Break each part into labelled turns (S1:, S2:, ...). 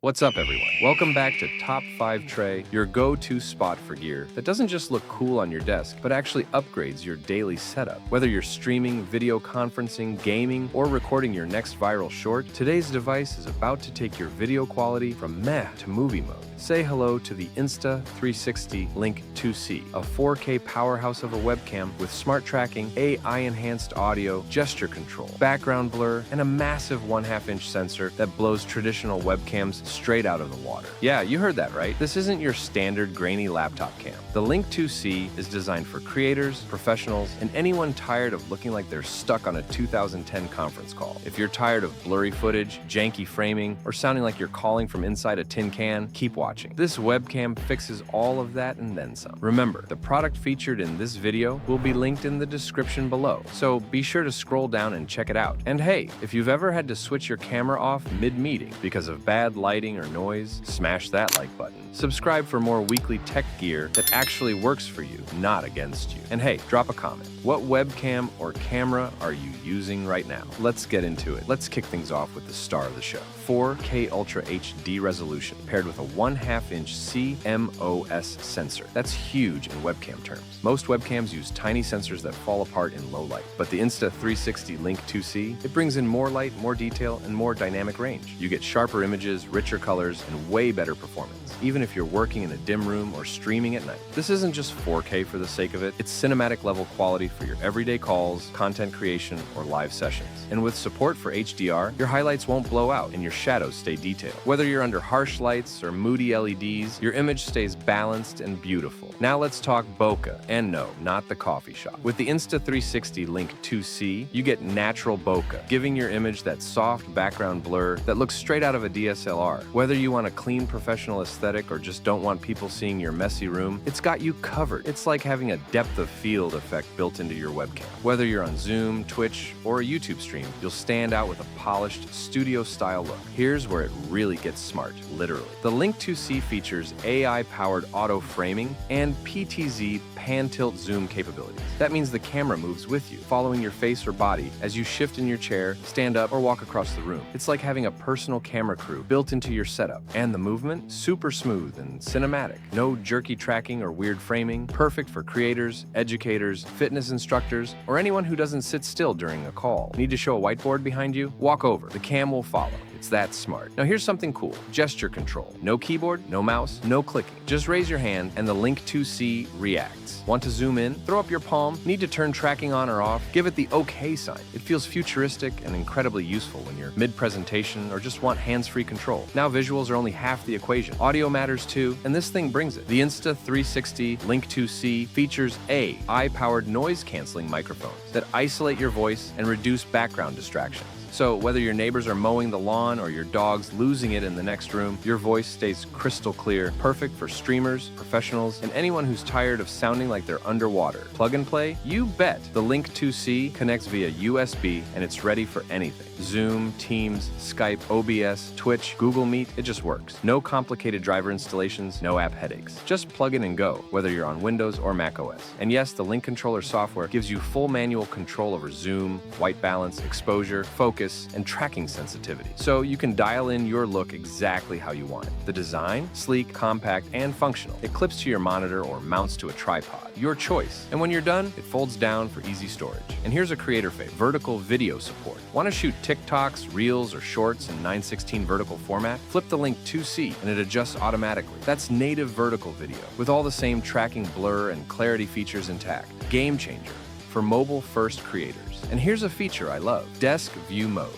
S1: What's up, everyone? Welcome back to Top 5 Tray, your go-to spot for gear that doesn't just look cool on your desk, but actually upgrades your daily setup. Whether you're streaming, video conferencing, gaming, or recording your next viral short, today's device is about to take your video quality from meh to movie mode. Say hello to the Insta360 Link 2C, a 4K powerhouse of a webcam with smart tracking, AI-enhanced audio, gesture control, background blur, and a massive 1/2-inch sensor that blows traditional webcams straight out of the water. Yeah, you heard that right. This isn't your standard grainy laptop cam. The Link 2C is designed for creators, professionals, and anyone tired of looking like they're stuck on a 2010 conference call. If you're tired of blurry footage, janky framing, or sounding like you're calling from inside a tin can, keep watching. This webcam fixes all of that and then some. Remember, the product featured in this video will be linked in the description below, so be sure to scroll down and check it out. And hey, if you've ever had to switch your camera off mid-meeting because of bad lighting or noise, smash that like button. Subscribe for more weekly tech gear that actually works for you, not against you. And hey, drop a comment. What webcam or camera are you using right now? Let's get into it. Let's kick things off with the star of the show. 4K Ultra HD resolution paired with a 1/2-inch CMOS sensor. That's huge in webcam terms. Most webcams use tiny sensors that fall apart in low light, but the Insta360 Link 2C, it brings in more light, more detail, and more dynamic range. You get sharper images, richer colors, and way better performance, even if you're working in a dim room or streaming at night. This isn't just 4K for the sake of it, it's cinematic level quality for your everyday calls, content creation, or live sessions. And with support for HDR, your highlights won't blow out and your shadows stay detailed. Whether you're under harsh lights or moody LEDs, your image stays balanced and beautiful. Now let's talk bokeh. And no, not the coffee shop. With the Insta360 Link 2C, you get natural bokeh, giving your image that soft background blur that looks straight out of a DSLR. Whether you want a clean professional aesthetic or just don't want people seeing your messy room, it's got you covered. It's like having a depth of field effect built into your webcam. Whether you're on Zoom, Twitch, or a YouTube stream, you'll stand out with a polished, studio-style look. Here's where it really gets smart, literally. The Link 2C features AI-powered auto framing and PTZ pan-tilt zoom capabilities. That means the camera moves with you, following your face or body as you shift in your chair, stand up, or walk across the room. It's like having a personal camera crew built into your setup. And the movement? Super smooth and cinematic. No jerky tracking or weird framing. Perfect for creators, educators, fitness instructors, or anyone who doesn't sit still during a call. Need to show a whiteboard behind you? Walk over. The cam will follow. It's that smart. Now here's something cool. Gesture control. No keyboard, no mouse, no clicking. Just raise your hand and the Link 2C reacts. Want to zoom in? Throw up your palm. Need to turn tracking on or off? Give it the OK sign. It feels futuristic and incredibly useful when you're mid-presentation or just want hands-free control. Now visuals are only half the equation. Audio matters too, and this thing brings it. The Insta360 Link 2C features AI-powered noise-canceling microphones that isolate your voice and reduce background distractions. So whether your neighbors are mowing the lawn or your dog's losing it in the next room, your voice stays crystal clear, perfect for streamers, professionals, and anyone who's tired of sounding like they're underwater. Plug and play? You bet! The Link 2C connects via USB and it's ready for anything. Zoom, Teams, Skype, OBS, Twitch, Google Meet, it just works. No complicated driver installations, no app headaches. Just plug in and go, whether you're on Windows or Mac OS. And yes, the Link controller software gives you full manual control over zoom, white balance, exposure, focus, and tracking sensitivity. So you can dial in your look exactly how you want it. The design? Sleek, compact, and functional. It clips to your monitor or mounts to a tripod. Your choice. And when you're done, it folds down for easy storage. And here's a creator favorite, vertical video support. Want to shoot TikToks, Reels, or Shorts in 9:16 vertical format? Flip the Link 2C and it adjusts automatically. That's native vertical video, with all the same tracking, blur, and clarity features intact. Game changer for mobile-first creators. And here's a feature I love, desk view mode.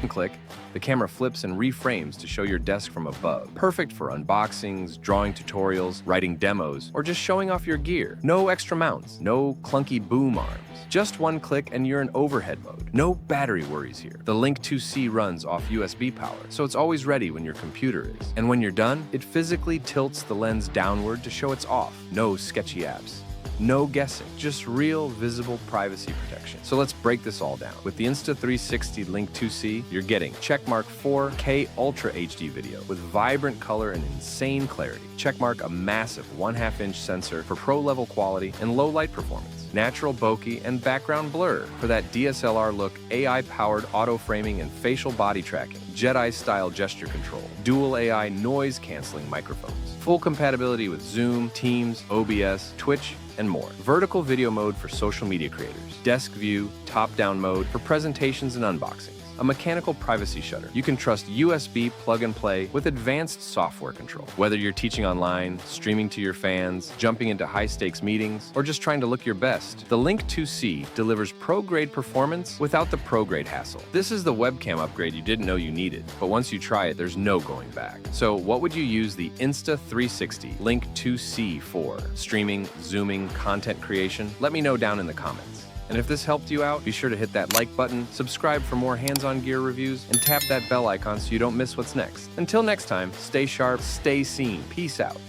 S1: Click, the camera flips and reframes to show your desk from above. Perfect for unboxings, drawing tutorials, writing demos, or just showing off your gear. No extra mounts, no clunky boom arms. Just one click and you're in overhead mode. No battery worries here. The Link 2C runs off USB power, so it's always ready when your computer is. And when you're done, it physically tilts the lens downward to show it's off. No sketchy apps. No guessing, just real visible privacy protection. So let's break this all down. With the Insta360 Link 2C, you're getting checkmark 4K Ultra HD video with vibrant color and insane clarity. Checkmark a massive 1/2-inch sensor for pro-level quality and low light performance. natural bokeh, and background blur. For that DSLR look, AI-powered auto-framing and facial body tracking, Jedi-style gesture control, dual AI noise-canceling microphones, full compatibility with Zoom, Teams, OBS, Twitch, and more. Vertical video mode for social media creators, desk view, top-down mode for presentations and unboxings, a mechanical privacy shutter. You can trust USB plug and play with advanced software control. Whether you're teaching online, streaming to your fans, jumping into high-stakes meetings, or just trying to look your best, the Link 2C delivers pro-grade performance without the pro-grade hassle. This is the webcam upgrade you didn't know you needed, but once you try it, there's no going back. So what would you use the Insta360 Link 2C for? Streaming, zooming, content creation? Let me know down in the comments. And if this helped you out, be sure to hit that like button, subscribe for more hands-on gear reviews, and tap that bell icon so you don't miss what's next. Until next time, stay sharp, stay seen. Peace out.